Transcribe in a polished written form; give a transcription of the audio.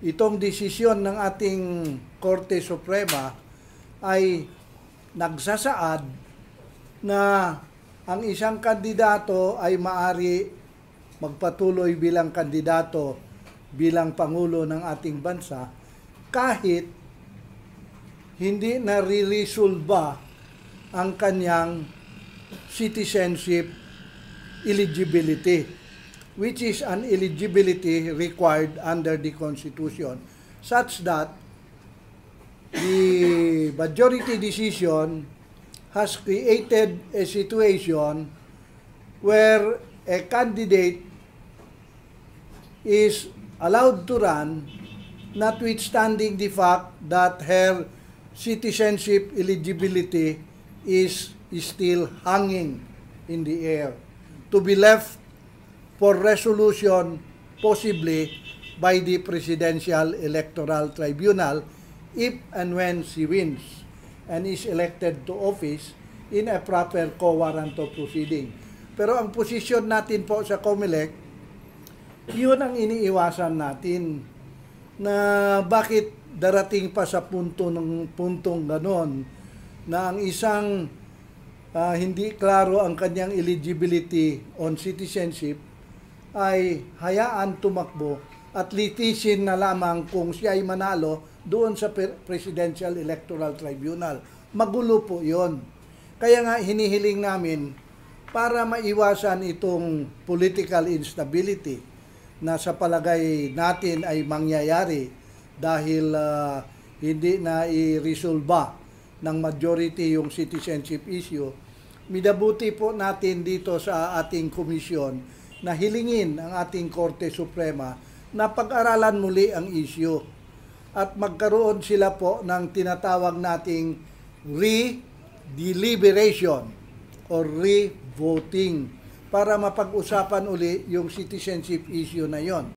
itong desisyon ng ating Korte Suprema ay nagsasaad na ang isang kandidato ay maari magpatuloy bilang kandidato bilang Pangulo ng ating bansa kahit hindi nare-resolba ang kanyang citizenship eligibility, which is an eligibility required under the Constitution, such that the majority decision has created a situation where a candidate is allowed to run notwithstanding the fact that her citizenship eligibility is still hanging in the air, to be left for resolution possibly by the Presidential Electoral Tribunal if and when she wins and is elected to office in a proper co-warranto proceeding. Pero ang posisyon natin po sa COMELEC, yun ang iniiwasan natin, na bakit darating pa sa puntong ganon na ang isang hindi klaro ang kanyang eligibility on citizenship ay hayaan tumakbo at litisin na lamang kung siya ay manalo doon sa Presidential Electoral Tribunal. Magulo po yon. Kaya nga hinihiling namin para maiwasan itong political instability na sa palagay natin ay mangyayari dahil hindi na i-resolba ng majority yung citizenship issue. Minabuti po natin dito sa ating komisyon na hilingin ang ating Korte Suprema na pag-aralan muli ang issue at magkaroon sila po ng tinatawag nating re-deliberation or re-voting para mapag-usapan uli yung citizenship issue na yon.